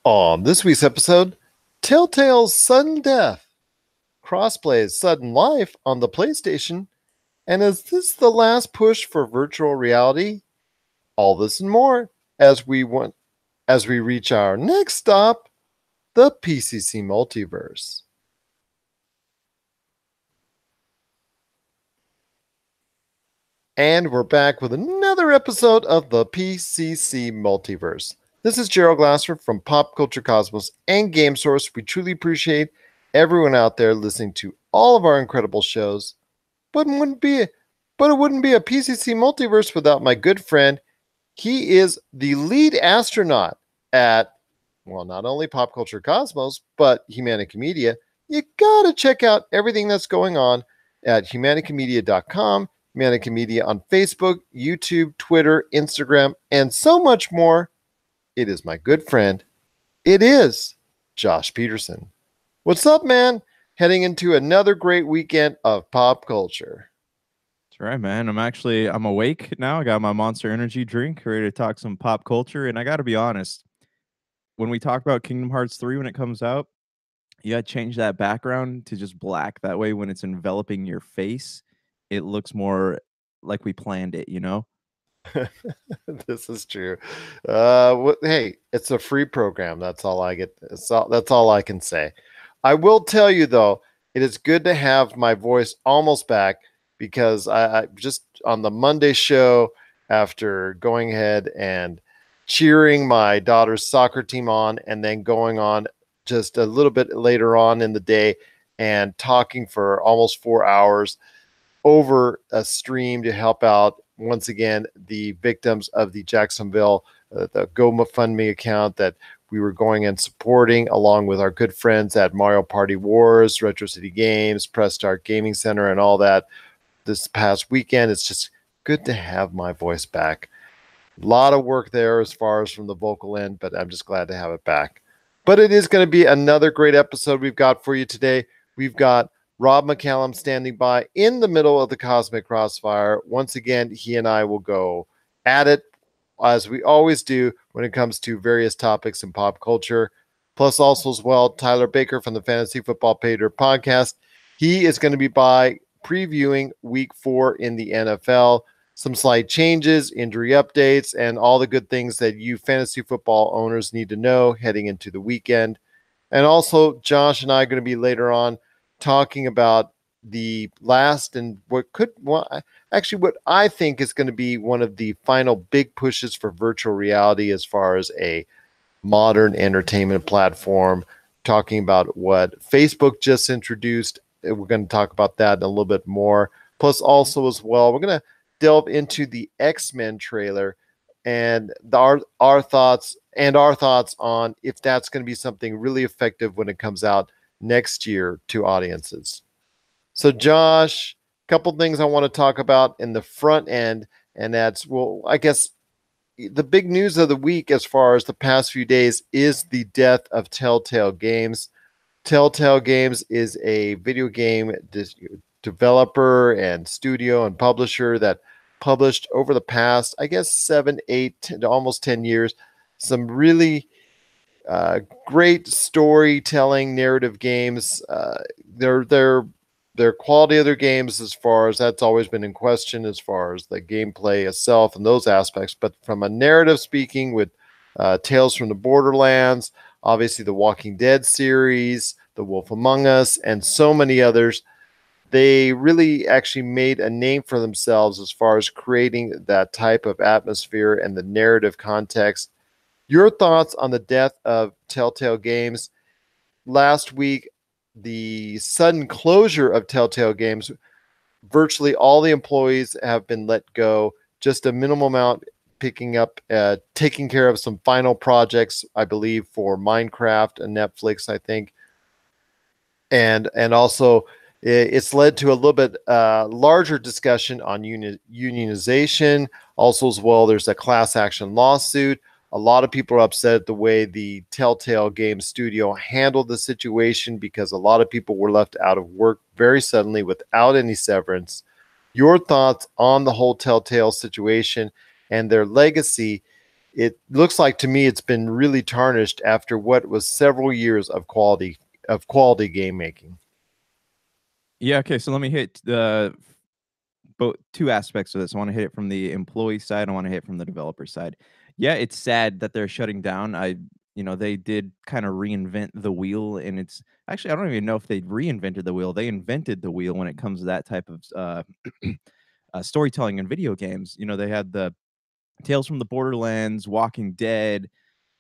On this week's episode, Telltale's sudden death, Crossplay's sudden life on the PlayStation, and is this the last push for virtual reality? All this and more as we reach our next stop, the PCC Multiverse. And we're back with another episode of the PCC Multiverse. This is Gerald Glassford from Pop Culture Cosmos and Game Source. We truly appreciate everyone out there listening to all of our incredible shows. But it wouldn't be a PCC Multiverse without my good friend. He is the lead astronaut at, well, not only Pop Culture Cosmos, but Humanica Media. You gotta check out everything that's going on at humanicamedia.com. Humanica Media on Facebook, YouTube, Twitter, Instagram, and so much more. It is my good friend. It is Josh Peterson. What's up, man? Heading into another great weekend of pop culture. That's right, man. I'm awake now. I got my Monster Energy drink, ready to talk some pop culture. And I got to be honest, when we talk about Kingdom Hearts 3 when it comes out, you got to change that background to just black. That way, when it's enveloping your face, it looks more like we planned it, you know? This is true. Hey, it's a free program. That's all I get. That's all I can say. I will tell you though, it is good to have my voice almost back because I just on the Monday show after going ahead and cheering my daughter's soccer team on and then going on just a little bit later on in the day and talking for almost 4 hours over a stream to help out once again the victims of the Jacksonville the GoFundMe account that we were going and supporting along with our good friends at Mario Party Wars, Retro City Games, Press Start Gaming Center, and all that this past weekend. It's just good to have my voice back. A lot of work there as far as from the vocal end, but I'm just glad to have it back. But it is going to be another great episode we've got for you today. We've got Rob McCallum standing by in the middle of the Cosmic Crossfire. Once again, he and I will go at it as we always do when it comes to various topics in pop culture. Plus, also as well, Tyler Baker from the Fantasy Football Pater podcast. He is going to be by previewing week 4 in the NFL, some slight changes, injury updates, and all the good things that you fantasy football owners need to know heading into the weekend. And also, Josh and I are going to be later on talking about the last and what I think is going to be one of the final big pushes for virtual reality as far as a modern entertainment platform, talking about what Facebook just introduced. We're going to talk about that a little bit more. Plus, also as well, we're going to delve into the X-Men trailer and our thoughts on if that's going to be something really effective when it comes out next year to audiences. So, Josh, a couple things I want to talk about in the front end, and that's, well, I guess the big news of the week as far as the past few days is the death of Telltale Games. Telltale Games is a video game developer and studio and publisher that published over the past, I guess, 7, 8, 10, almost 10 years, some really great storytelling narrative games. Their quality of their games, as far as that's always been in question, as far as the gameplay itself and those aspects. But from a narrative speaking, with Tales from the Borderlands, obviously the Walking Dead series, The Wolf Among Us, and so many others, they really actually made a name for themselves as far as creating that type of atmosphere and the narrative context. Your thoughts on the death of Telltale Games? Last week, the sudden closure of Telltale Games, virtually all the employees have been let go, just a minimal amount taking care of some final projects, I believe, for Minecraft and Netflix, I think. And also it's led to a little bit larger discussion on unionization. Also as well, there's a class action lawsuit. A lot of people are upset at the way the Telltale Games studio handled the situation because a lot of people were left out of work very suddenly without any severance. Your thoughts on the whole Telltale situation and their legacy it looks like to me it's been really tarnished after what was several years of quality game making. Yeah, okay, so let me hit the both two aspects of this. I want to hit it from the employee side. I want to hit it from the developer side. Yeah, it's sad that they're shutting down. They did kind of reinvent the wheel, and it's actually I don't even know if they reinvented the wheel. They invented the wheel when it comes to that type of storytelling in video games. They had the Tales from the Borderlands, Walking Dead,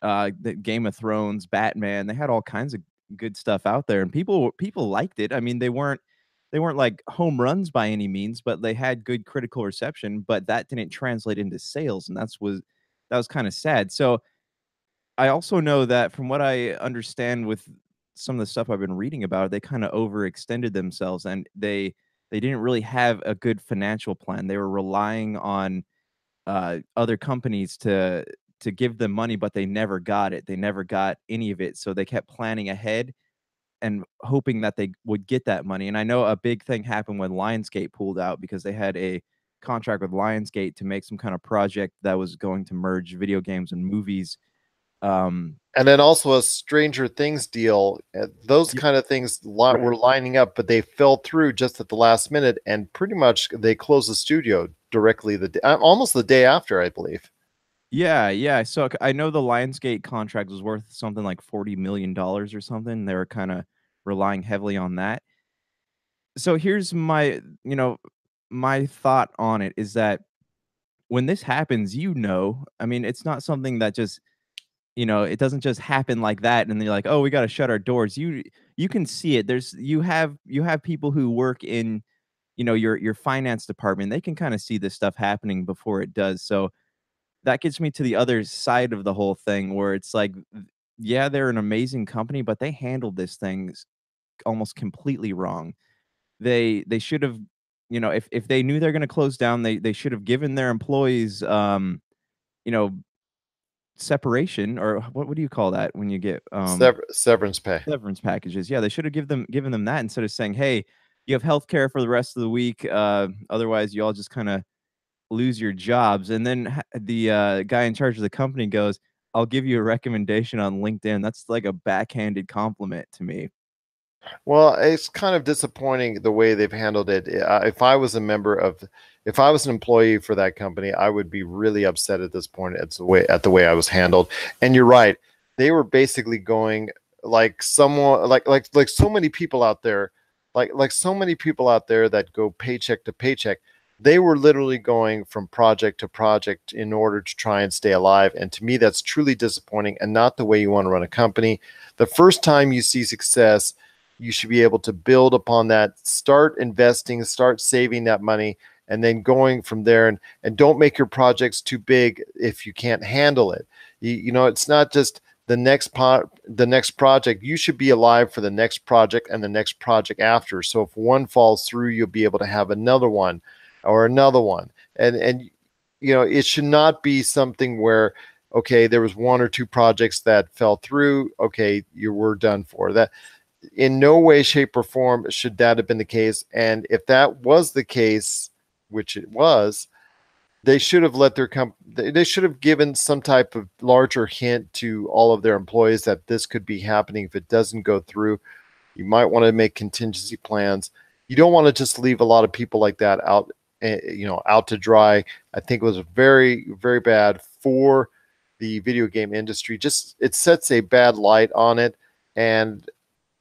the Game of Thrones, Batman. They had all kinds of good stuff out there, and people liked it. I mean, they weren't like home runs by any means, but they had good critical reception. But that didn't translate into sales, and that was kind of sad. So I also know that from what I understand with some of the stuff I've been reading about, they kind of overextended themselves, and they didn't really have a good financial plan. They were relying on other companies to give them money, but they never got it. They never got any of it. So they kept planning ahead and hoping that they would get that money. And I know a big thing happened when Lionsgate pulled out because they had a contract with Lionsgate to make some kind of project that was going to merge video games and movies. Um, And then also a Stranger Things deal. Those y- kind of things were lining up, but they fell through just at the last minute, and pretty much they closed the studio directly almost the day after, I believe. yeah, yeah. So I know the Lionsgate contract was worth something like $40 million or something. They were kind of relying heavily on that. So here's my thought on it is that when this happens, I mean, it's not something that just, it doesn't just happen like that and they're like, "Oh, we got to shut our doors." You can see it. You have people who work in, your finance department. They can kind of see this stuff happening before it does. So that gets me to the other side of the whole thing where it's like, yeah, they're an amazing company, but they handled this thing almost completely wrong. They should have, if they knew they're gonna close down, they should have given their employees, you know, separation or what do you call that when you get, Severance pay. severance packages? Yeah, they should have given them that instead of saying, "Hey, you have healthcare for the rest of the week, otherwise you all just kinda lose your jobs." And then the, guy in charge of the company goes, "I'll give you a recommendation on LinkedIn." That's like a backhanded compliment to me. Well, it's kind of disappointing the way they've handled it. If I was an employee for that company, I would be really upset at this point at the way I was handled. And you're right, they were basically going like someone like so many people out there, like so many people out there that go paycheck to paycheck. They were literally going from project to project in order to try and stay alive. And to me, that's truly disappointing and not the way you want to run a company. The first time you see success, you should be able to build upon that, start investing, start saving that money, and then going from there. And don't make your projects too big if you can't handle it. It's not just the next project. You should be alive for the next project and the next project after. So if one falls through, you'll be able to have another one or another one. And it should not be something where, okay, there was one or two projects that fell through. Okay, you were done for that. In no way, shape, or form should that have been the case. And if that was the case, which it was, they should have they should have given some type of larger hint to all of their employees that this could be happening if it doesn't go through. You might want to make contingency plans. You don't want to just leave a lot of people like that out, out to dry. I think it was very, very bad for the video game industry. Just it sets a bad light on it. And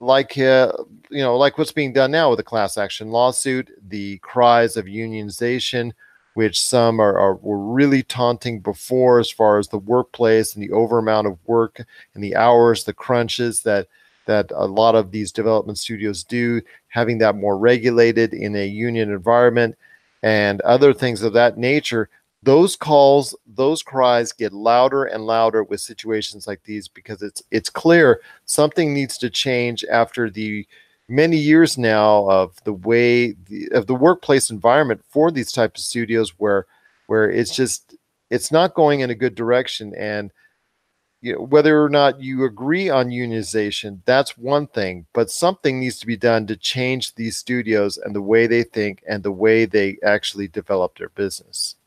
like what's being done now with the class action lawsuit, the cries of unionization, which some were really taunting before, as far as the workplace and the over amount of work and the hours, the crunches that a lot of these development studios do, having that more regulated in a union environment and other things of that nature. Those calls, those cries get louder and louder with situations like these, because it's clear something needs to change after the many years now of of the workplace environment for these types of studios, where it's not going in a good direction. And whether or not you agree on unionization, that's one thing, but something needs to be done to change these studios and the way they think and the way they actually develop their business.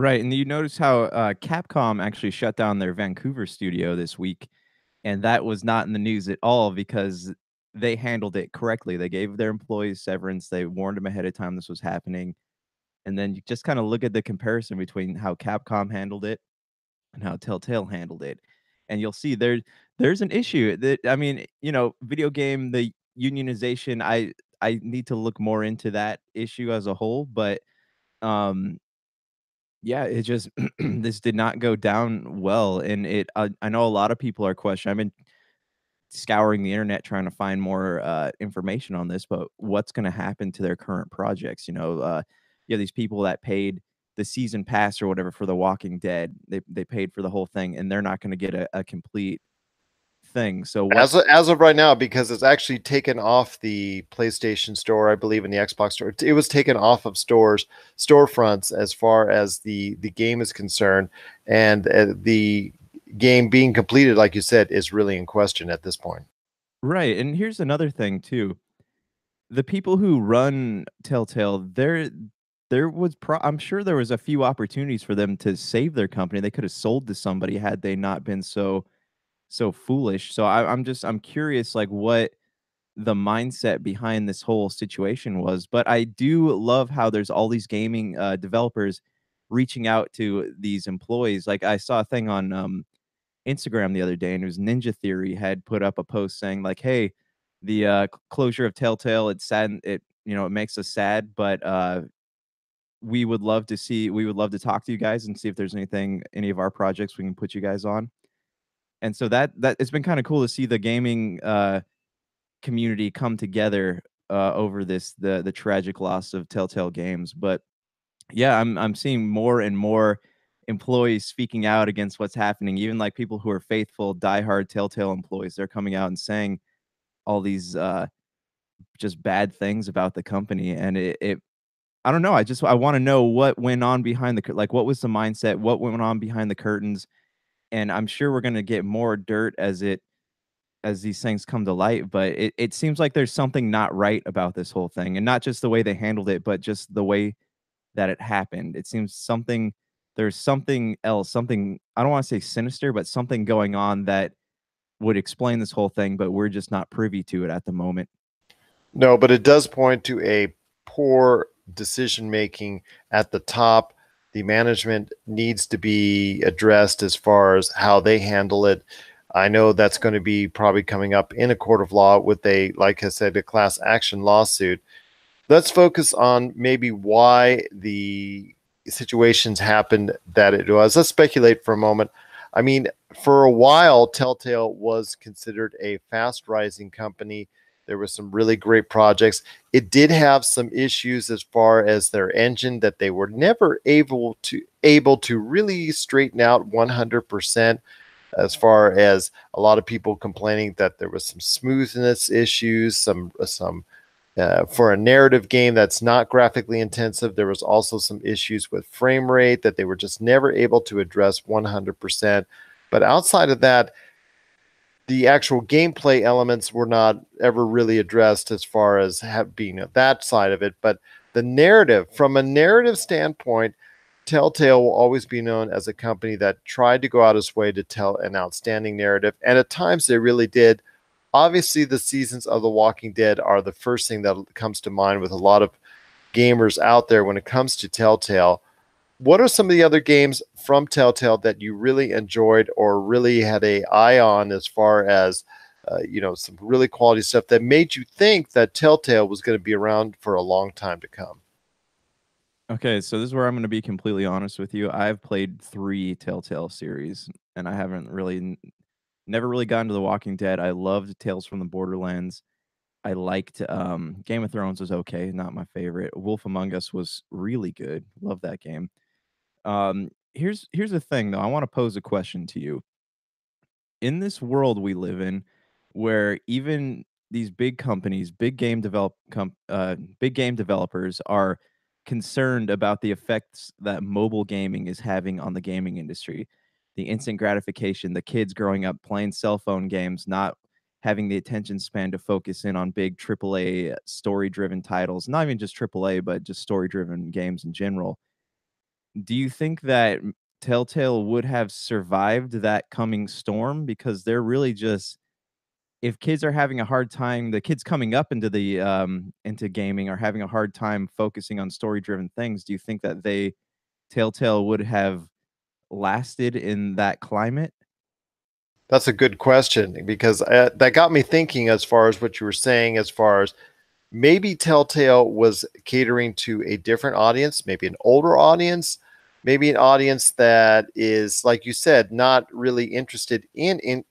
Right, and you notice how Capcom actually shut down their Vancouver studio this week, and that was not in the news at all because they handled it correctly. They gave their employees severance. They warned them ahead of time this was happening, and then you just kind of look at the comparison between how Capcom handled it and how Telltale handled it, and you'll see there's an issue that I mean, video game the unionization. I need to look more into that issue as a whole, but um yeah, it just this did not go down well, and I know a lot of people are questioning. I've been scouring the internet trying to find more information on this, but what's going to happen to their current projects? These people that paid the season pass or whatever for The Walking Dead, they paid for the whole thing, and they're not going to get a complete thing. So As of right now, because it's actually taken off the PlayStation Store, I believe, in the Xbox Store. It was taken off of storefronts as far as the game is concerned, and the game being completed, like you said, is really in question at this point. right, and here's another thing too. The people who run Telltale, I'm sure there was a few opportunities for them to save their company. They could have sold to somebody had they not been so foolish. So I'm curious like what the mindset behind this whole situation was. But I do love how there's all these gaming developers reaching out to these employees. Like I saw a thing on Instagram the other day, and it was Ninja Theory had put up a post saying like, "Hey, the closure of Telltale, it's sad. It makes us sad, but we would love to talk to you guys and see if there's any of our projects we can put you guys on." And so that it's been kind of cool to see the gaming community come together over the tragic loss of Telltale Games. But yeah, I'm seeing more and more employees speaking out against what's happening. Even like people who are faithful, diehard Telltale employees, they're coming out and saying all these just bad things about the company, and it I don't know. I want to know what went on behind like what was the mindset, what went on behind the curtains, and I'm sure we're gonna get more dirt as these things come to light, but it seems like there's something not right about this whole thing, and not just the way they handled it, but just the way that it happened. It seems there's something else, something I don't want to say sinister, but something going on that would explain this whole thing, but we're just not privy to it at the moment. No, but it does point to a poor decision making at the top. The management needs to be addressed as far as how they handle it. I know that's going to be probably coming up in a court of law with like I said, a class action lawsuit. Let's focus on maybe why the situations happened that it was. Let's speculate for a moment. I mean, for a while, Telltale was considered a fast rising company. There were some really great projects. It did have some issues as far as their engine that they were never able to really straighten out 100%, as far as a lot of people complaining that there was some smoothness issues, some for a narrative game that's not graphically intensive. There was also some issues with frame rate that they were just never able to address 100%. But outside of that, the actual gameplay elements were not ever really addressed as far as being that side of it. But the narrative, from a narrative standpoint, Telltale will always be known as a company that tried to go out its way to tell an outstanding narrative. And at times they really did. Obviously, the seasons of The Walking Dead are the first thing that comes to mind with a lot of gamers out there when it comes to Telltale. What are some of the other games from Telltale that you really enjoyed or really had a eye on as far as some really quality stuff that made you think that Telltale was going to be around for a long time to come? Okay, so this is where I'm going to be completely honest with you. I've played 3 Telltale series, and I haven't really never really gotten to The Walking Dead. I loved Tales from the Borderlands. I liked Game of Thrones was okay, not my favorite. Wolf Among Us was really good. Love that game. Here's the thing though. I want to pose a question to you. In this world we live in, where even these big companies, big game developers are concerned about the effects that mobile gaming is having on the gaming industry. The instant gratification, the kids growing up playing cell phone games, not having the attention span to focus in on big AAA story driven titles, not even just AAA, but just story driven games in general. Do you think that Telltale would have survived that coming storm? Because they're really just, if kids are having a hard time, the kids coming up into the into gaming are having a hard time focusing on story-driven things, do you think that Telltale would have lasted in that climate? That's a good question because that got me thinking as far as what you were saying, as far as maybe Telltale was catering to a different audience, maybe an older audience, maybe an audience that is, like you said, not really interested in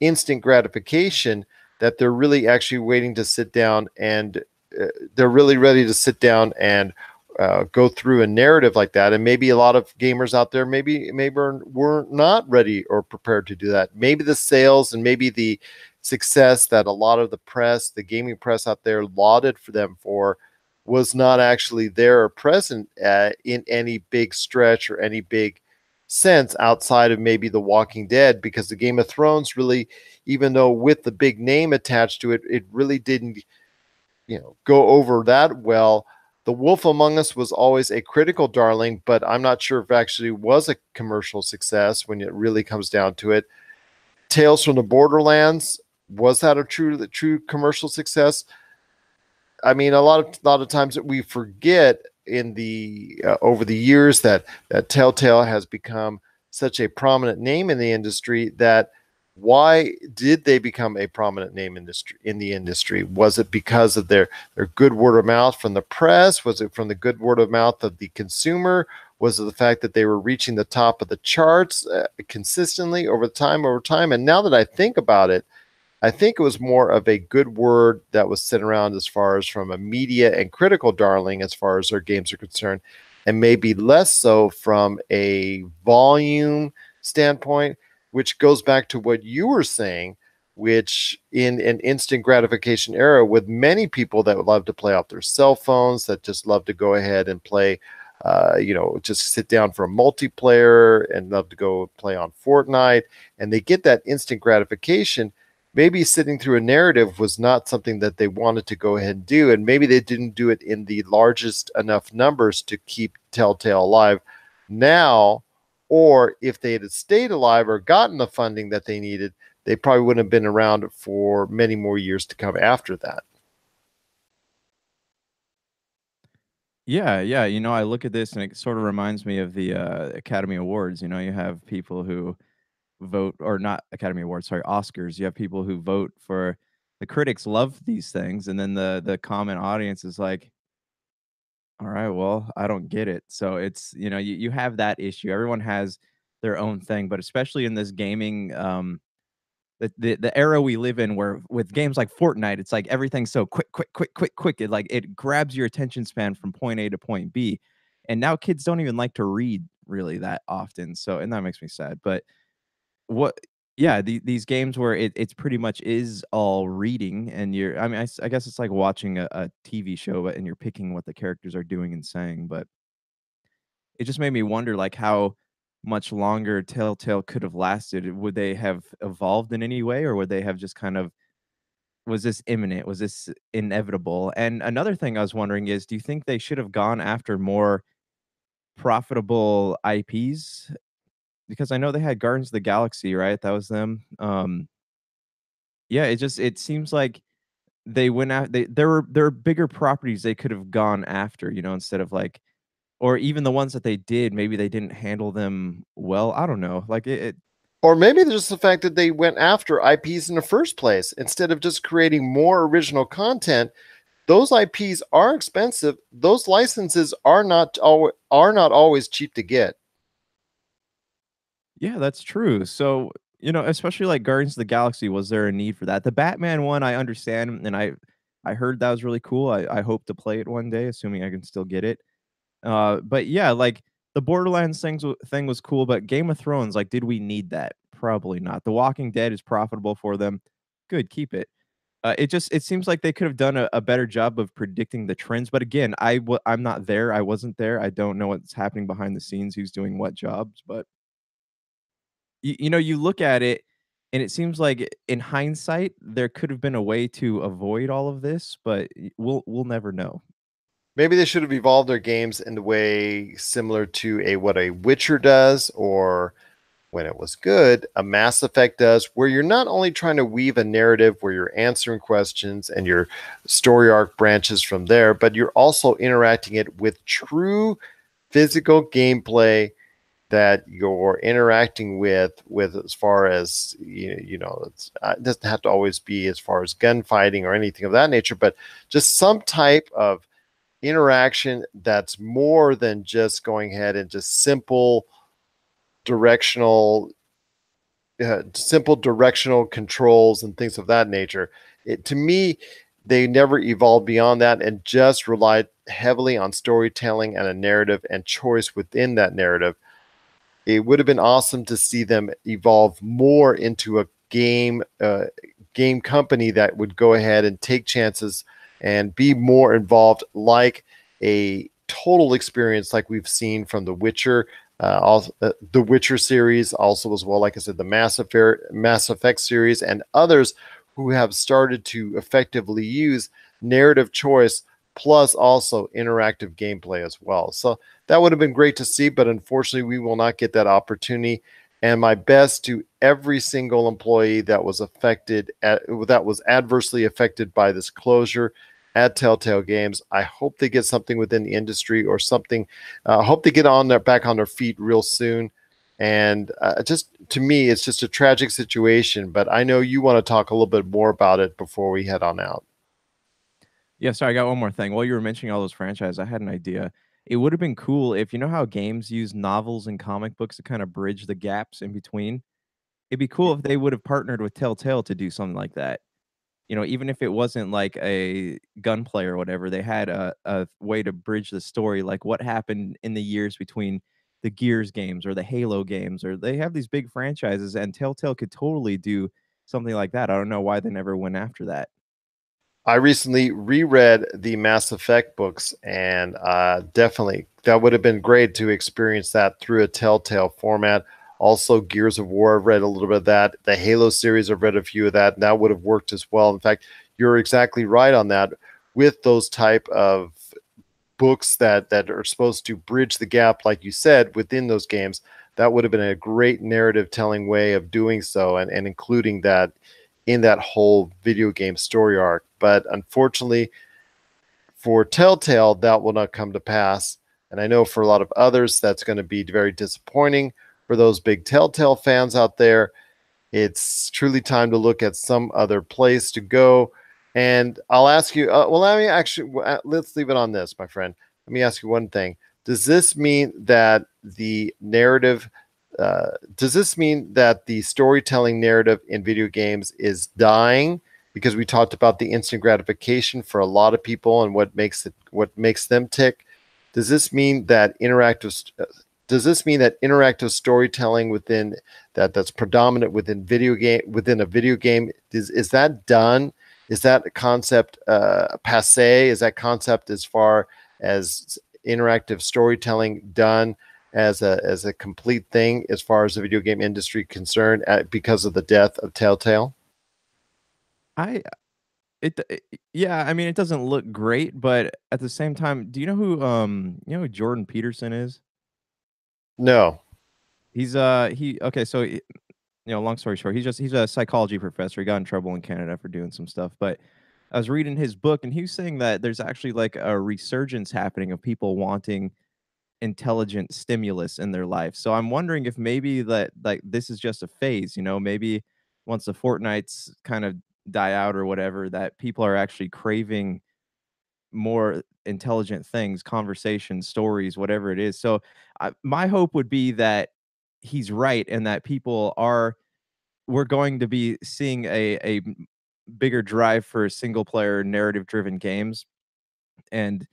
instant gratification. That they're really actually waiting to sit down and they're really ready to sit down and go through a narrative like that. And maybe a lot of gamers out there maybe were not ready or prepared to do that. Maybe the sales and maybe the success that a lot of the press, the gaming press out there, lauded for them for was not actually there or present in any big stretch or any big sense outside of maybe The Walking Dead, because the Game of Thrones really, even though with the big name attached to it, it really didn't, go over that well. The Wolf Among Us was always a critical darling, but I'm not sure if it actually was a commercial success when it really comes down to it. Tales from the Borderlands, was that a true commercial success? I mean, a lot of times that we forget in the over the years that Telltale has become such a prominent name in the industry. That why did they become a prominent name in the industry? Was it because of their good word of mouth from the press? Was it from the good word of mouth of the consumer? Was it the fact that they were reaching the top of the charts consistently over time? And now that I think about it, I think it was more of a good word that was sent around as far as from a media and critical darling as far as their games are concerned, and maybe less so from a volume standpoint, which goes back to what you were saying, which in an instant gratification era, with many people that would love to play off their cell phones, that just love to go ahead and play, just sit down for a multiplayer and love to go play on Fortnite, and they get that instant gratification. Maybe sitting through a narrative was not something that they wanted to go ahead and do, and maybe they didn't do it in the largest enough numbers to keep Telltale alive now. Or if they had stayed alive or gotten the funding that they needed, they probably wouldn't have been around for many more years to come after that. Yeah, yeah. I look at this and it sort of reminds me of the Academy Awards. You have people who vote, or not Academy Awards, sorry, Oscars. You have people who vote for, the critics love these things, and then the common audience is like, all right, well, I don't get it. So it's, you have that issue. Everyone has their own thing, but especially in this gaming the era we live in, where with games like Fortnite, it's like everything's so quick, quick, quick, quick, quick. It grabs your attention span from point A to point B. And now kids don't even like to read really that often. So, and that makes me sad. But what yeah, these games where it's pretty much is all reading, and I mean, I guess it's like watching a TV show, and you're picking what the characters are doing and saying. But it just made me wonder, like, how much longer Telltale could have lasted. Would they have evolved in any way, or would they have just kind of, was this imminent? Was this inevitable? And another thing I was wondering is, do you think they should have gone after more profitable IPs? Because I know they had Guardians of the Galaxy, right? That was them. Yeah, it seems like they went out. There were bigger properties they could have gone after, instead of like, or even the ones that they did, maybe they didn't handle them well. I don't know. Like it Or maybe there's the fact that they went after IPs in the first place instead of just creating more original content. Those IPs are expensive. Those licenses are not always cheap to get. Yeah, that's true. So, especially like Guardians of the Galaxy, was there a need for that? The Batman one, I understand, and I heard that was really cool. I hope to play it one day, assuming I can still get it. But yeah, like the Borderlands thing was cool, but Game of Thrones, like, did we need that? Probably not. The Walking Dead is profitable for them. Good, keep it. It seems like they could have done a better job of predicting the trends. But again, I'm not there. I wasn't there. I don't know what's happening behind the scenes, who's doing what jobs. But you look at it, and it seems like in hindsight, there could have been a way to avoid all of this, but we'll never know. Maybe they should have evolved their games in the way similar to a what a Witcher does, or when it was good, a Mass Effect does, where you're not only trying to weave a narrative where you're answering questions and your story arc branches from there, but you're also interacting it with true physical gameplay that you're interacting with as far as it doesn't have to always be as far as gunfighting or anything of that nature, but just some type of interaction that's more than just going ahead and just directional simple directional controls and things of that nature. To me, they never evolved beyond that and just relied heavily on storytelling and a narrative and choice within that narrative. It would have been awesome to see them evolve more into a game company that would go ahead and take chances and be more involved, like a total experience like we've seen from The Witcher, also the Witcher series, also as well, like I said, the Mass Effect series, and others who have started to effectively use narrative choice plus also interactive gameplay as well. So that would have been great to see, but unfortunately, we will not get that opportunity. And my best to every single employee that was that was adversely affected by this closure at Telltale Games. I hope they get something within the industry or something. I hope they get back on their feet real soon. And just to me, it's just a tragic situation. But I know you want to talk a little bit more about it before we head on out. Yeah, sorry, I got one more thing. While you were mentioning all those franchises, I had an idea. It would have been cool if you know how games use novels and comic books to kind of bridge the gaps in between. It'd be cool if they would have partnered with Telltale to do something like that. You know, even if it wasn't like a gunplay or whatever, they had a way to bridge the story, like what happened in the years between the Gears games or the Halo games, or they have these big franchises, and Telltale could totally do something like that. I don't know why they never went after that. I recently reread the Mass Effect books, and definitely that would have been great to experience that through a Telltale format. Also, Gears of War, I've read a little bit of that. The Halo series, I've read a few of that, and that would have worked as well. In fact, you're exactly right on that. With those type of books that are supposed to bridge the gap, like you said, within those games, that would have been a great narrative telling way of doing so, and including that in that whole video game story arc. But unfortunately, for Telltale, that will not come to pass. And I know for a lot of others, that's going to be very disappointing. For those big Telltale fans out there, it's truly time to look at some other place to go. And I'll ask you, well, let me actually, let's leave it on this, my friend. Let me ask you one thing. Does this mean that the narrative, does this mean that the storytelling narrative in video games is dying? Because we talked about the instant gratification for a lot of people and what makes them tick. Does this mean that interactive storytelling within that's predominant within a video game is that done? Is that concept passe? Is that concept as far as interactive storytelling done as a complete thing as far as the video game industry concerned because of the death of Telltale? I yeah, I mean, it doesn't look great, but at the same time, do you know who Jordan Peterson is? No. He's he okay, so you know, long story short, he's a psychology professor. He got in trouble in Canada for doing some stuff, but I was reading his book and he was saying that there's actually like a resurgence happening of people wanting intelligent stimulus in their life. So I'm wondering if maybe that like this is just a phase, you know, maybe once the fortnights kind of die out or whatever, that people are actually craving more intelligent things, conversations, stories, whatever it is. So my hope would be that he's right and that people are we're going to be seeing a bigger drive for single player narrative driven games and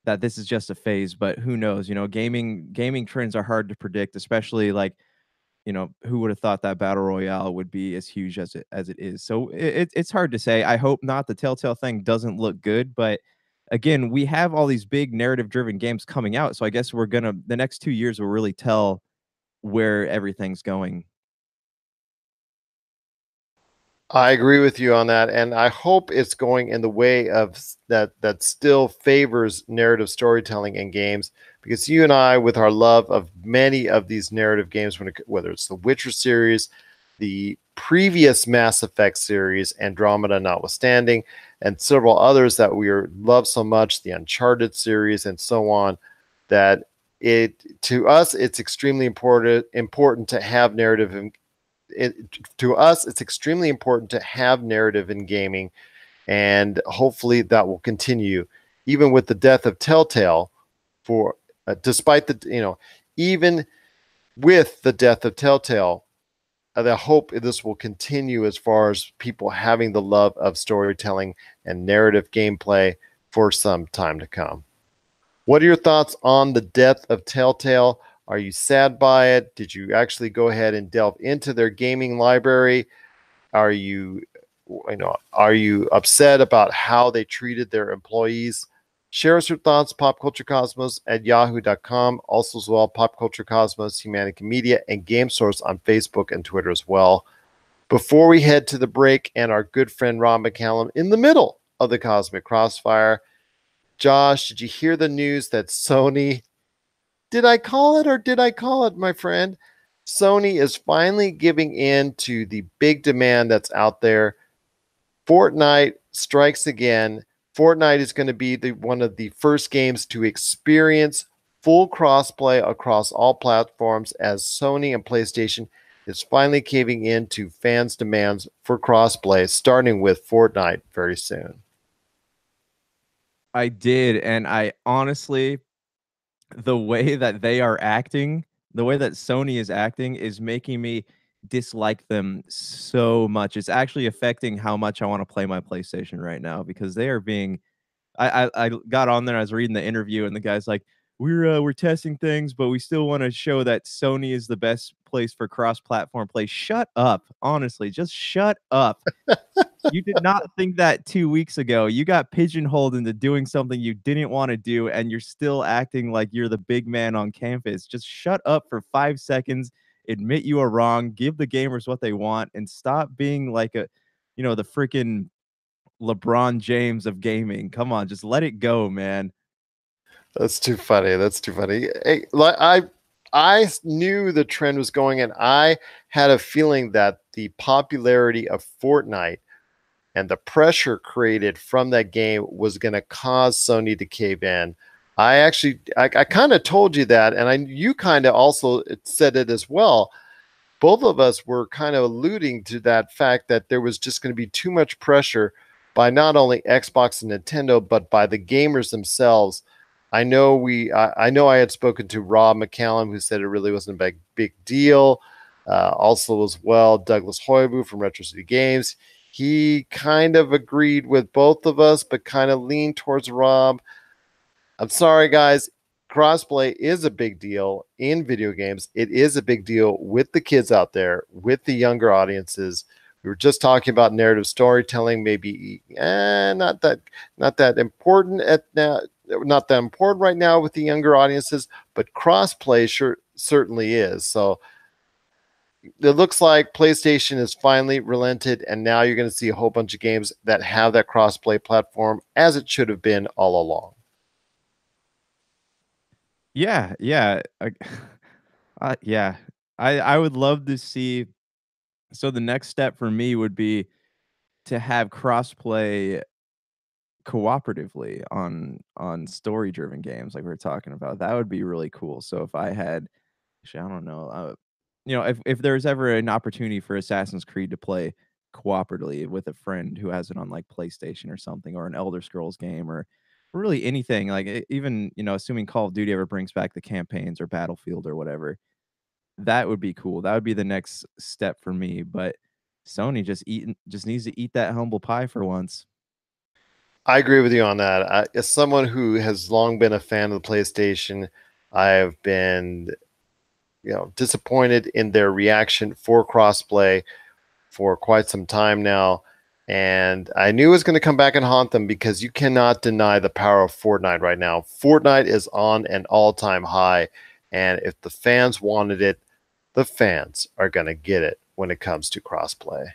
that this is just a phase, but who knows? You know, gaming trends are hard to predict, especially like, you know, who would have thought that battle royale would be as huge as it is. So it's hard to say. I hope not. The Telltale thing doesn't look good, but again, we have all these big narrative driven games coming out. So I guess we're gonna the next 2 years will really tell where everything's going. I agree with you on that, and I hope it's going in the way of that still favors narrative storytelling in games. Because you and I, with our love of many of these narrative games, whether it's the Witcher series, the previous Mass Effect series, Andromeda notwithstanding, and several others that love so much, the Uncharted series, and so on, that to us it's extremely important to have narrative to us, it's extremely important to have narrative in gaming, and hopefully that will continue, even with the death of Telltale. For despite the even with the death of Telltale, I hope this will continue as far as people having the love of storytelling and narrative gameplay for some time to come. What are your thoughts on the death of Telltale? Are you sad by it? Did you actually go ahead and delve into their gaming library? Are you, are you upset about how they treated their employees? Share us your thoughts, popculturecosmos at yahoo.com. Also as well, Pop Culture Cosmos, Humanity Media, and Game Source on Facebook and Twitter as well. Before we head to the break and our good friend Rob McCallum in the middle of the Cosmic Crossfire, Josh, did you hear the news that Sony, did I call it or did I call it, my friend? Sony is finally giving in to the big demand that's out there. Fortnite strikes again. Fortnite is going to be one of the first games to experience full crossplay across all platforms, as Sony and PlayStation is finally caving in to fans' demands for crossplay, starting with Fortnite very soon. I did, and I honestly, the way that they are acting, the way that Sony is acting is making me dislike them so much. It's actually affecting how much I want to play my PlayStation right now because they are being I got on there, I was reading the interview, and the guy's like, we're testing things, but we still want to show that Sony is the best place for cross-platform play." Shut up. Honestly, just shut up. You did not think that 2 weeks ago. You got pigeonholed into doing something you didn't want to do, and you're still acting like you're the big man on campus. Just shut up for 5 seconds, admit you are wrong, give the gamers what they want, and stop being like the freaking LeBron James of gaming. Come on, just let it go, man. That's too funny. That's too funny. Hey, I knew the trend was going, and I had a feeling that the popularity of Fortnite and the pressure created from that game was going to cause Sony to cave in. I kind of told you that, and you kind of also said it as well. Both of us were kind of alluding to that fact that there was just going to be too much pressure by not only Xbox and Nintendo, but by the gamers themselves. I know I had spoken to Rob McCallum, who said it really wasn't a big deal. Also, as well, Douglas Hoibu from Retro City Games. He kind of agreed with both of us, but kind of leaned towards Rob. I'm sorry, guys. Crossplay is a big deal in video games. It is a big deal with the kids out there, with the younger audiences. We were just talking about narrative storytelling, maybe not that important not that important right now with the younger audiences, but crossplay certainly is. So it looks like PlayStation has finally relented, and now you're going to see a whole bunch of games that have that crossplay platform, as it should have been all along. Yeah, yeah. Yeah. I would love to see. So the next step for me would be to have crossplay cooperatively on story driven games like we are talking about. That would be really cool. So if I had, actually, I don't know, if there's ever an opportunity for Assassin's Creed to play cooperatively with a friend who has it on like PlayStation or something, or an Elder Scrolls game, or really anything, like even assuming Call of Duty ever brings back the campaigns or Battlefield or whatever, that would be cool. That would be the next step for me. But Sony just needs to eat that humble pie for once. I agree with you on that. As someone who has long been a fan of the PlayStation, I have been, disappointed in their reaction for crossplay for quite some time now. And I knew it was going to come back and haunt them, because you cannot deny the power of Fortnite right now. Fortnite is on an all-time high. And if the fans wanted it, the fans are going to get it when it comes to crossplay.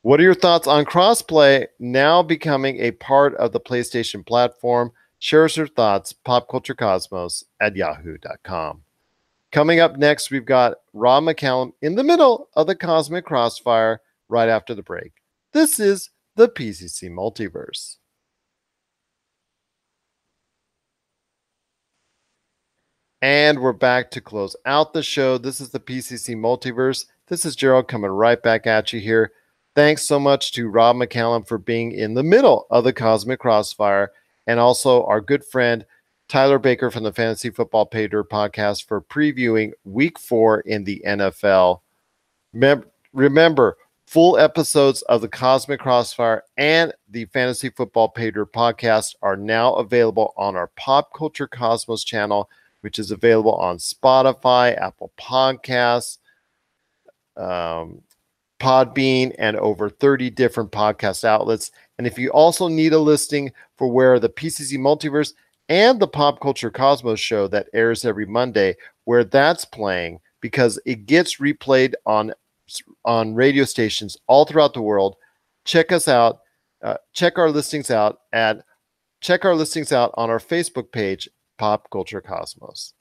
What are your thoughts on crossplay now becoming a part of the PlayStation platform? Share us your thoughts, popculturecosmos at yahoo.com. Coming up next, we've got Rob McCallum in the middle of the Cosmic Crossfire right after the break. This is the PCC Multiverse. And we're back to close out the show. This is the PCC Multiverse. This is Gerald coming right back at you here. Thanks so much to Rob McCallum for being in the middle of the Cosmic Crossfire, and also our good friend Tyler Baker from the Fantasy Football Paydirt podcast for previewing Week 4 in the NFL. Remember, full episodes of the Cosmic Crossfire and the Fantasy Football Paydirt podcast are now available on our Pop Culture Cosmos channel, which is available on Spotify, Apple Podcasts, Podbean, and over 30 different podcast outlets. And if you also need a listing for where the PCC Multiverse and the Pop Culture Cosmos show that airs every Monday, where that's playing, because it gets replayed on radio stations all throughout the world, check us out. Check our listings out on our Facebook page, Pop Culture Cosmos.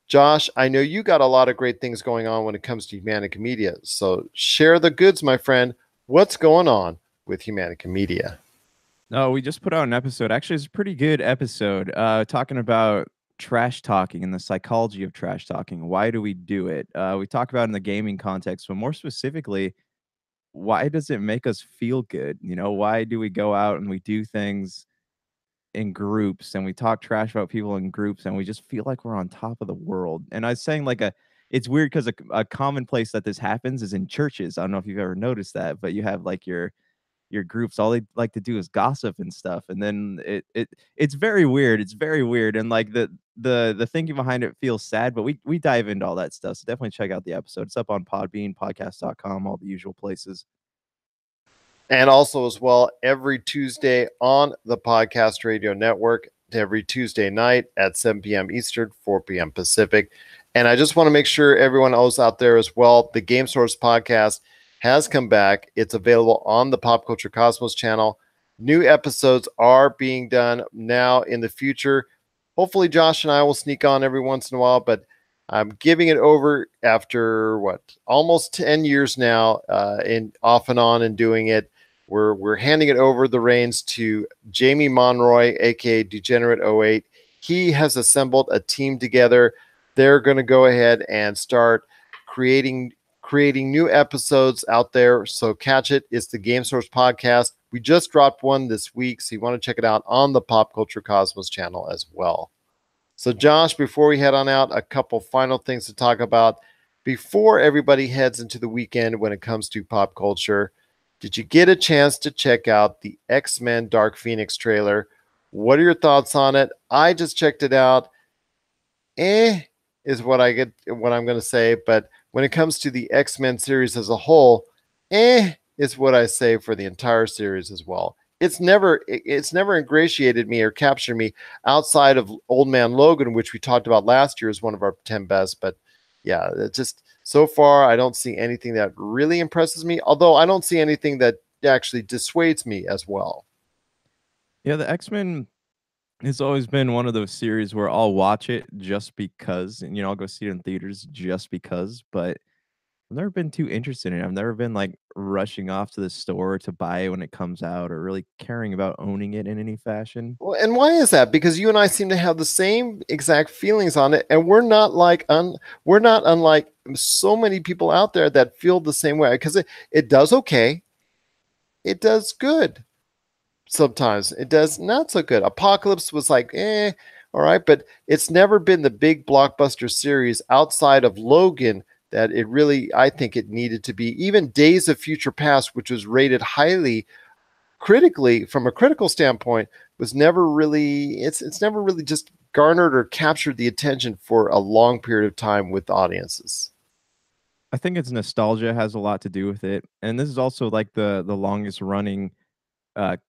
Josh, I know you got a lot of great things going on when it comes to Humanica Media. So share the goods, my friend. What's going on with Humanica Media? No, we just put out an episode. Actually, it's a pretty good episode talking about trash talking and the psychology of trash talking. Why do we do it? We talk about it in the gaming context, but more specifically, why does it make us feel good? You know, why do we go out and we do things in groups and we talk trash about people in groups and we just feel like we're on top of the world? And I was saying it's weird because a common place that this happens is in churches. I don't know if you've ever noticed that, but you have like your groups, all they like to do is gossip and stuff, and then it's very weird. It's very weird, and like the thinking behind it feels sad, but we dive into all that stuff. So definitely check out the episode. It's up on Podbean, podcast.com, all the usual places. And also as well, every Tuesday on the Podcast Radio Network, every Tuesday night at 7 p.m. Eastern, 4 p.m. Pacific. And I just want to make sure everyone else out there as well, the Game Source podcast has come back. It's available on the Pop Culture Cosmos channel. New episodes are being done now in the future. Hopefully, Josh and I will sneak on every once in a while, but I'm giving it over after almost 10 years now, in off and on and doing it. We're handing it over the reins to Jamie Monroy, aka Degenerate08. He has assembled a team together. They're going to go ahead and start creating new episodes out there. So catch it. It's the Game Source podcast. We just dropped one this week, so you want to check it out on the Pop Culture Cosmos channel as well. So Josh, before we head on out, a couple final things to talk about before everybody heads into the weekend when it comes to pop culture. Did you get a chance to check out the X-Men Dark Phoenix trailer? What are your thoughts on it? I just checked it out. Is what I'm going to say, but when it comes to the X-Men series as a whole, is what I say for the entire series as well. It's never ingratiated me or captured me outside of Old Man Logan, which we talked about last year as one of our 10 best. But yeah, it just so far I don't see anything that really impresses me. Although I don't see anything that actually dissuades me as well. Yeah, the X-Men has always been one of those series where I'll watch it just because, and I'll go see it in theaters just because, but I've never been too interested in it. I've never been like rushing off to the store to buy it when it comes out or really caring about owning it in any fashion. Well, and why is that? Because you and I seem to have the same exact feelings on it, and we're not unlike so many people out there that feel the same way. Because it does okay, it does good. Sometimes it does not so good. Apocalypse was like, all right, but it's never been the big blockbuster series outside of Logan that it really, I think it needed to be. Even Days of Future Past, which was rated highly critically from a critical standpoint, was never really, it's never really just garnered or captured the attention for a long period of time with audiences. I think it's nostalgia has a lot to do with it. And this is also like the longest running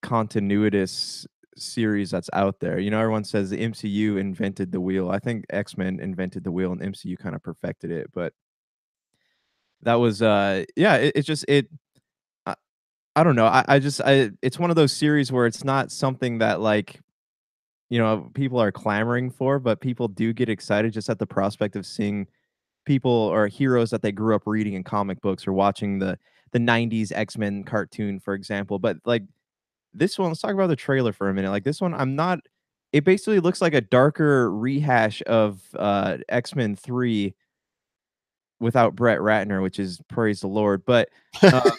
continuous series that's out there. Everyone says the MCU invented the wheel. I think X-Men invented the wheel and MCU kind of perfected it. But that was yeah, it just it I don't know. I it's one of those series where it's not something that like, people are clamoring for, but people do get excited just at the prospect of seeing people or heroes that they grew up reading in comic books or watching the 90s X-Men cartoon, for example. But like this one, let's talk about the trailer for a minute. Like this one, I'm not it basically looks like a darker rehash of X-Men 3 without Brett Ratner, which is praise the Lord. But uh,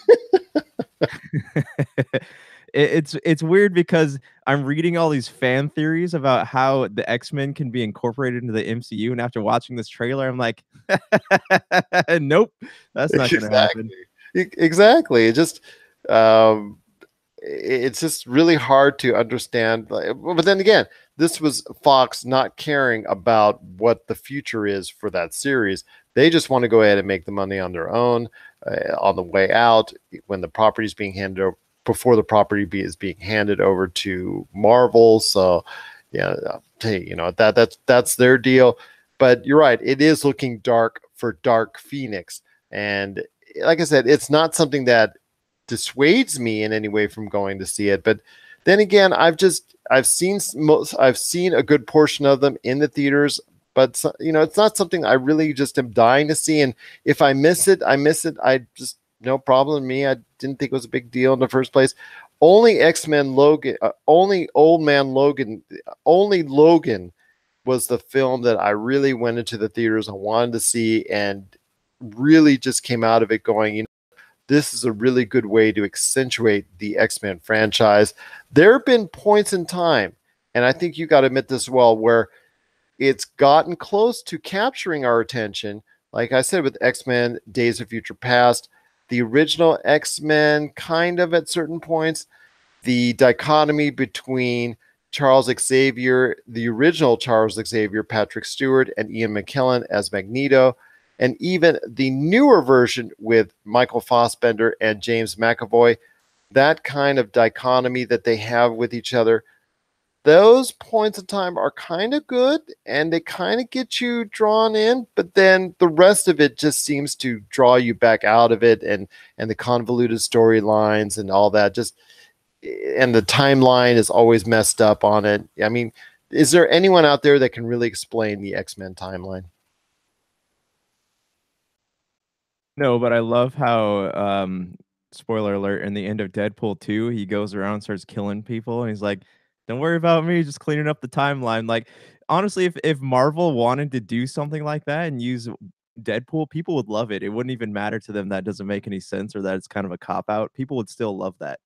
it's weird because I'm reading all these fan theories about how the X-Men can be incorporated into the MCU, and after watching this trailer, I'm like, "Nope, that's not gonna happen." Exactly. Exactly. It just um it's just really hard to understand. But then again, this was Fox not caring about what the future is for that series. They just want to go ahead and make the money on their own on the way out when the property is being handed over, before the is being handed over to Marvel. So, yeah, hey, that's their deal. But you're right; it is looking dark for Dark Phoenix, and like I said, it's not something that dissuades me in any way from going to see it. But then again, I've seen a good portion of them in the theaters, but it's not something I really just am dying to see. And if I miss it, I miss it. I just no problem with me. I didn't think it was a big deal in the first place. Only X-Men Logan, only Old Man Logan, only Logan was the film that I really went into the theaters and wanted to see and really just came out of it going, this is a really good way to accentuate the X-Men franchise. There have been points in time, and I think you got to admit this as well, where it's gotten close to capturing our attention. Like I said, with X-Men Days of Future Past, the original X-Men, kind of at certain points, the dichotomy between Charles Xavier, the original Charles Xavier, Patrick Stewart, and Ian McKellen as Magneto, and even the newer version with Michael Fassbender and James McAvoy, that kind of dichotomy that they have with each other, those points of time are kind of good and they kind of get you drawn in, but then the rest of it just seems to draw you back out of it, and the convoluted storylines and all that just, and the timeline is always messed up on it. I mean, is there anyone out there that can really explain the X-Men timeline? No, but I love how, spoiler alert, in the end of Deadpool 2, he goes around and starts killing people, and he's like, "Don't worry about me, just cleaning up the timeline." Like, honestly, if Marvel wanted to do something like that and use Deadpool, people would love it. It wouldn't even matter to them that doesn't make any sense or that it's kind of a cop out. People would still love that.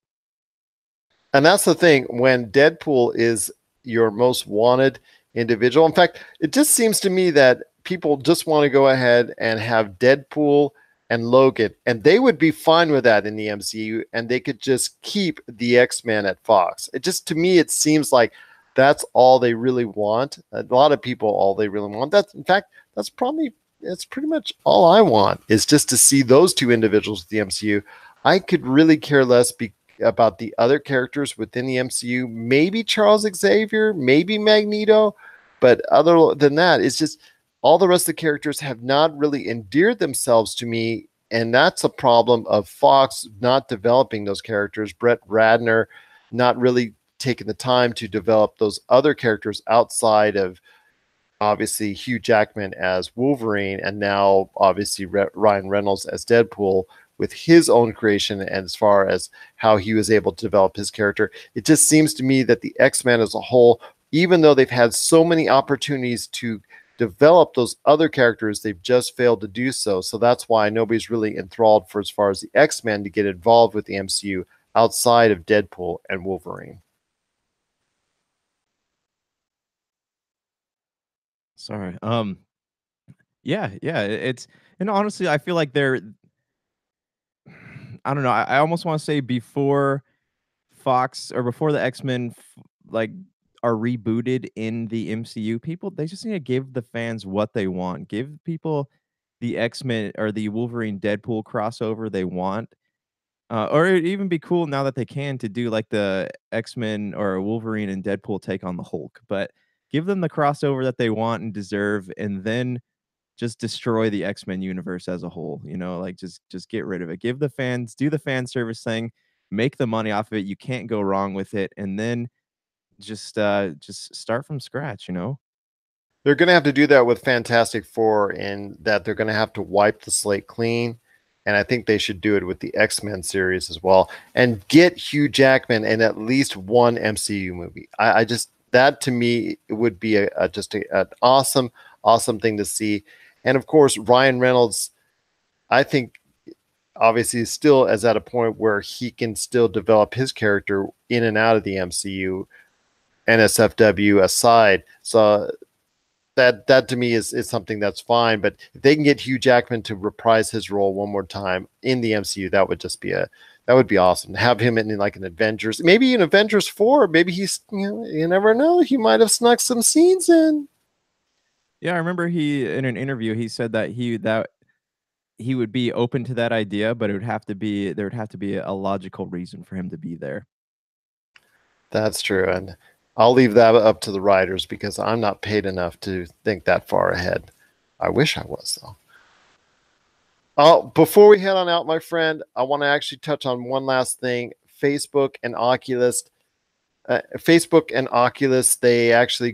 And that's the thing when Deadpool is your most wanted individual. In fact, it just seems to me that people just want to go ahead and have Deadpool and Logan, and they would be fine with that in the MCU, and they could just keep the X-Men at Fox. It just, to me, it seems like that's all they really want. A lot of people, all they really want. That's, in fact, that's probably, it's pretty much all I want is just to see those two individuals with the MCU. I could really care less about the other characters within the MCU. Maybe Charles Xavier, maybe Magneto, but other than that, it's just all the rest of the characters have not really endeared themselves to me, and that's a problem of Fox not developing those characters. Brett Radner not really taking the time to develop those other characters outside of obviously Hugh Jackman as Wolverine, and now obviously Ryan Reynolds as Deadpool with his own creation. And as far as how he was able to develop his character, it just seems to me that the X-Men as a whole, even though they've had so many opportunities to develop those other characters, they've just failed to do so. So that's why nobody's really enthralled for as far as the X-Men to get involved with the MCU outside of Deadpool and Wolverine. Sorry. Yeah, yeah, it's and honestly, I feel like they're I don't know, I almost wanna say before Fox or before the X-Men like are rebooted in the MCU, people they just need to give the fans what they want. Give people the X-Men or the Wolverine Deadpool crossover they want. Or it'd even be cool now that they can to do like the X-Men or Wolverine and Deadpool take on the Hulk. But give them the crossover that they want and deserve, and then just destroy the X-Men universe as a whole, like just get rid of it. Give the fans do the fan service thing. make the money off of it. You can't go wrong with it, and then just start from scratch. You know. They're going to have to do that with Fantastic Four, in that they're going to have to wipe the slate clean. And I think they should do it with the X-Men series as well, and get Hugh Jackman in at least one MCU movie. I just, that to me, it would be an awesome thing to see. And of course, Ryan Reynolds, I think, obviously still is at a point where he can still develop his character in and out of the MCU, NSFW aside. So that to me is something that's fine. But if they can get Hugh Jackman to reprise his role one more time in the MCU, that would just be that would be awesome. Have him in like an Avengers, maybe in Avengers 4, maybe he's, you never know, he might have snuck some scenes in. Yeah, I remember he in an interview he said that he would be open to that idea, but there would have to be a logical reason for him to be there. That's true. And I'll leave that up to the writers, because I'm not paid enough to think that far ahead. I wish I was, though. Oh, before we head on out, my friend, I want to actually touch on one last thing. Facebook and Oculus, they actually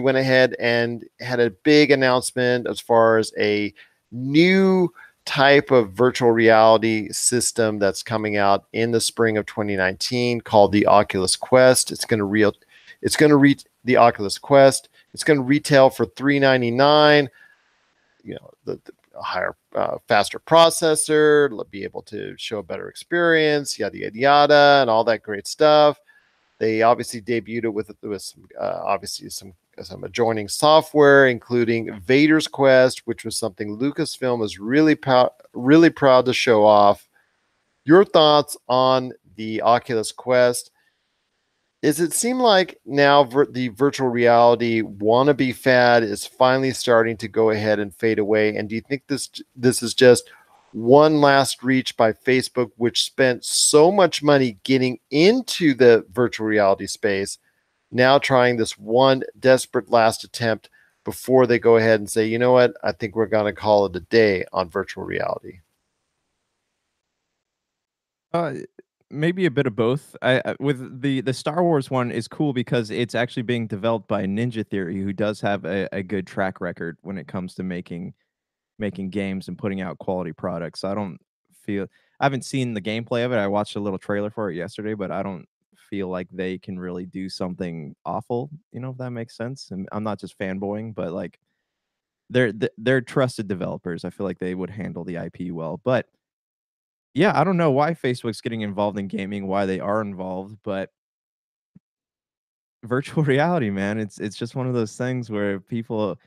went ahead and had a big announcement as far as a new type of virtual reality system that's coming out in the spring of 2019 called the Oculus Quest. It's going to reach the Oculus Quest. It's going to retail for $399. You know, the higher, faster processor, be able to show a better experience, yada yada yada, and all that great stuff. They obviously debuted it with some obviously some adjoining software, including Vader's Quest, which was something Lucasfilm was really proud to show off. Your thoughts on the Oculus Quest? Is it seem like now the virtual reality wannabe fad is finally starting to go ahead and fade away? And do you think this is just one last reach by Facebook, which spent so much money getting into the virtual reality space, now trying this one desperate last attempt before they go ahead and say, you know what, I think we're going to call it a day on virtual reality? Maybe a bit of both. With the Star Wars one is cool because it's actually being developed by Ninja Theory, who does have a good track record when it comes to making games and putting out quality products. I haven't seen the gameplay of it. I watched a little trailer for it yesterday, but I don't feel like they can really do something awful, if that makes sense. And I'm not just fanboying, but like they're trusted developers. I feel like they would handle the IP well. But yeah, I don't know why Facebook's getting involved in gaming, why they are involved, but virtual reality, man, it's just one of those things where people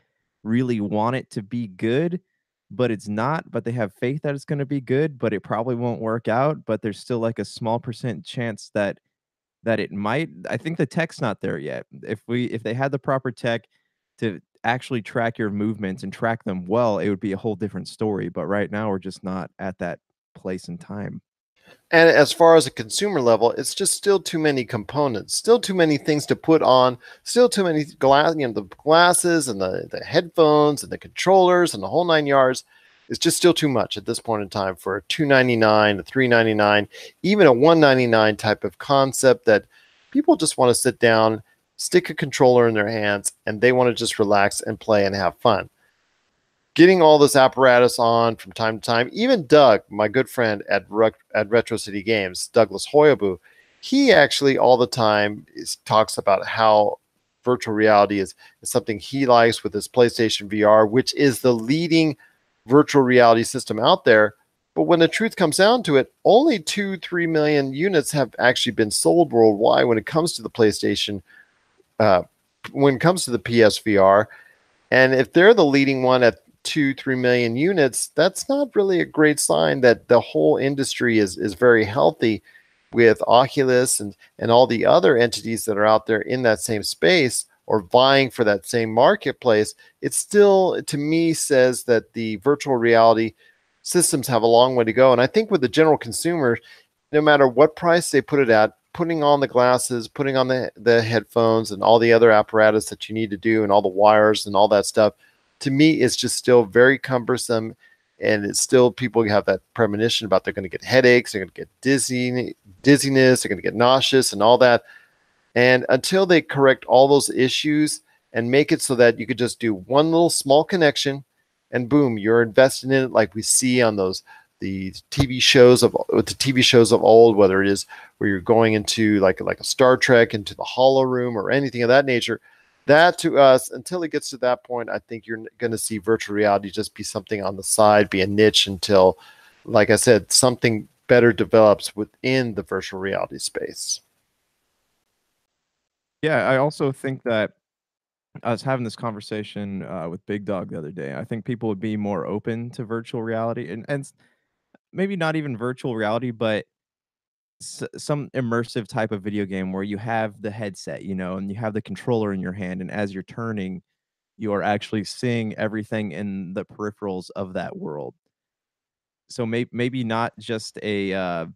really want it to be good, but it's not, but they have faith that it's going to be good, but it probably won't work out, but there's still like a small percent chance that it might. I think the tech's not there yet. If they had the proper tech to actually track your movements and track them well, it would be a whole different story, but right now we're just not at that place and time. And as far as a consumer level, it's just still too many components, still too many things to put on, still too many the glasses and the headphones and the controllers and the whole 9 yards. It's just still too much at this point in time for a $299, a $399, even a $199 type of concept that people just want to sit down, stick a controller in their hands, and they want to just relax and play and have fun. Getting all this apparatus on from time to time. Even Doug, my good friend at Retro City Games, Douglas Hoyabu, he actually all the time talks about how virtual reality is something he likes with his PlayStation VR, which is the leading virtual reality system out there. But when the truth comes down to it, only 2-3 million units have actually been sold worldwide when it comes to the PlayStation, when it comes to the PSVR. And if they're the leading one at 2-3 million units, that's not really a great sign that the whole industry is very healthy, with Oculus and all the other entities that are out there in that same space or vying for that same marketplace. It still, to me, says that the virtual reality systems have a long way to go. And I think with the general consumer, no matter what price they put it at, putting on the glasses, putting on the headphones and all the other apparatus that you need to do and all the wires and all that stuff, to me, it's just still very cumbersome. and it's still people have that premonition about they're going to get headaches, they're going to get dizziness, they're going to get nauseous and all that. And until they correct all those issues and make it so that you could just do one little small connection and boom, you're invested in it, like we see on the TV shows of old, whether it is where you're going into like a Star Trek, into the Hollow Room or anything of that nature. That to us, until it gets to that point, I think you're going to see virtual reality just be something on the side, be a niche until, like I said, something better develops within the virtual reality space. Yeah, I also think that I was having this conversation with Big Dog the other day. I think people would be more open to virtual reality, and maybe not even virtual reality, but some immersive type of video game where you have the headset, and you have the controller in your hand, and as you're turning, you are actually seeing everything in the peripherals of that world. So maybe not just and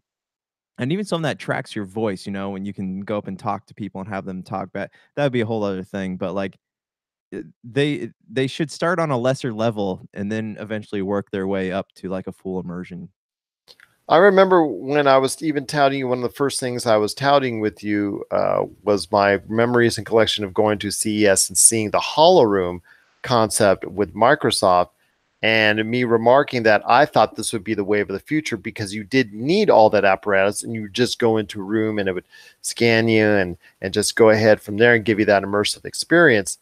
even something that tracks your voice, when you can go up and talk to people and have them talk back. That would be a whole other thing. But like they should start on a lesser level and then eventually work their way up to like a full immersion. I remember when I was even touting you, one of the first things I was touting with you was my memories and collection of going to CES and seeing the Hollow Room concept with Microsoft, and me remarking that I thought this would be the wave of the future because you did need all that apparatus and you would just go into a room and it would scan you and just go ahead from there and give you that immersive experience.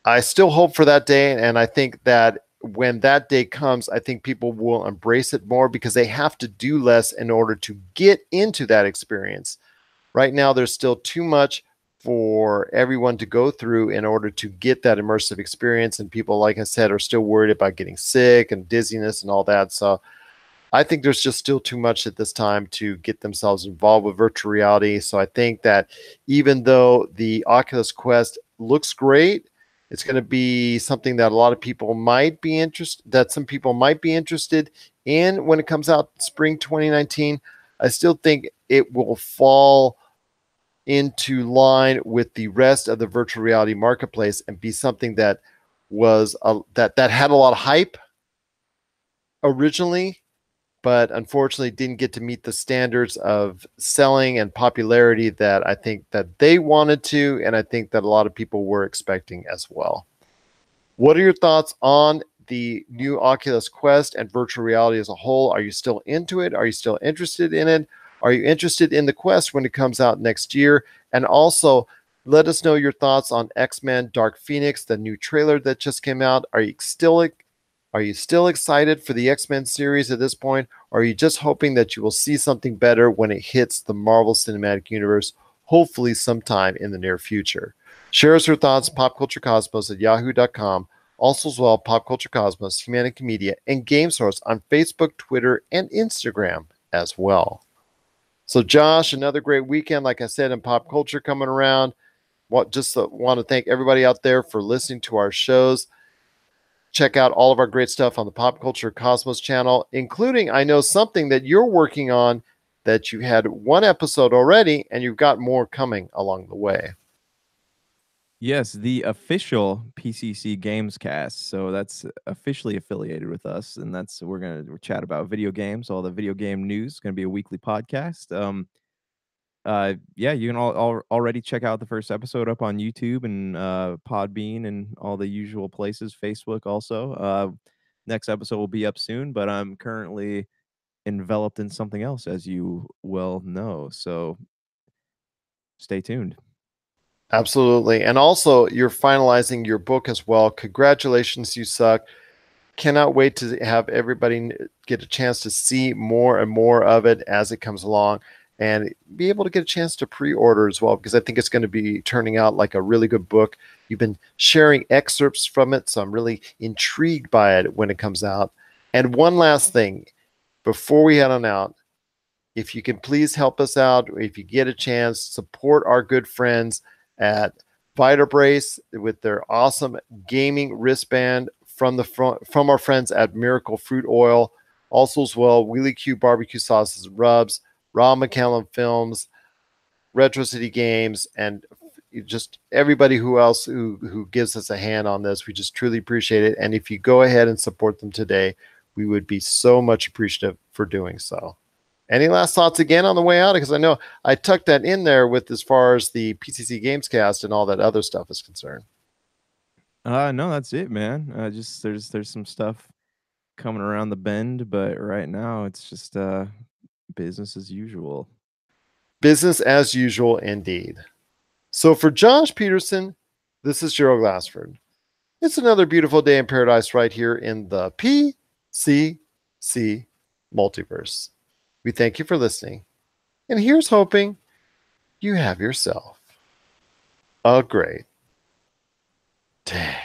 I still hope for that day, and I think that when that day comes, I think people will embrace it more because they have to do less in order to get into that experience. Right now, there's still too much for everyone to go through in order to get that immersive experience, and people, like I said, are still worried about getting sick and dizziness and all that. So I think there's just still too much at this time to get themselves involved with virtual reality. So I think that even though the Oculus Quest looks great, it's going to be something that a lot of people might be interested in when it comes out spring 2019. I still think it will fall into line with the rest of the virtual reality marketplace and be something that was that had a lot of hype originally, but unfortunately didn't get to meet the standards of selling and popularity that I think that they wanted to, and I think that a lot of people were expecting as well. What are your thoughts on the new Oculus Quest and virtual reality as a whole? Are you still into it? Are you still interested in it? Are you interested in the Quest when it comes out next year? And also, let us know your thoughts on X-Men Dark Phoenix, the new trailer that just came out. Are you still excited for the X-Men series at this point? Or are you just hoping that you will see something better when it hits the Marvel Cinematic Universe, hopefully sometime in the near future? Share us your thoughts, popculturecosmos@yahoo.com. Also as well, Pop Culture Cosmos, Humanity Media, and Game Source on Facebook, Twitter, and Instagram as well. So Josh, another great weekend, like I said, in pop culture coming around. Want to thank everybody out there for listening to our shows. Check out all of our great stuff on the Pop Culture Cosmos channel, including, I know, something that you're working on, that you had one episode already and you've got more coming along the way. Yes, the official PCC Games Cast. So that's officially affiliated with us, and we're gonna chat about video games, all the video game news. It's gonna be a weekly podcast. Yeah, you can already check out the first episode up on YouTube and Podbean and all the usual places. Facebook also. Next episode will be up soon, but I'm currently enveloped in something else, as you well know. So stay tuned. Absolutely. And also, you're finalizing your book as well. Congratulations, You Suck. Cannot wait to have everybody get a chance to see more and more of it as it comes along and be able to get a chance to pre-order as well, because I think it's going to be turning out like a really good book. You've been sharing excerpts from it, so I'm really intrigued by it when it comes out. And one last thing before we head on out, if you can please help us out, if you get a chance, support our good friends at Vitabrace with their awesome gaming wristband from our friends at Miracle Fruit Oil. Also as well, Wheelie Q barbecue sauces and rubs, Raw McCallum Films, Retro City Games, and just everybody who gives us a hand on this. We just truly appreciate it. And if you go ahead and support them today, we would be so much appreciative for doing so. Any last thoughts again on the way out? Because I know I tucked that in there with as far as the PCC Gamescast and all that other stuff is concerned. No, that's it, man. Just there's some stuff coming around the bend, but right now it's just business as usual. Business as usual, indeed. So for Josh Peterson, this is Gerald Glassford. It's another beautiful day in paradise right here in the PCC Multiverse. We thank you for listening. And here's hoping you have yourself a great day.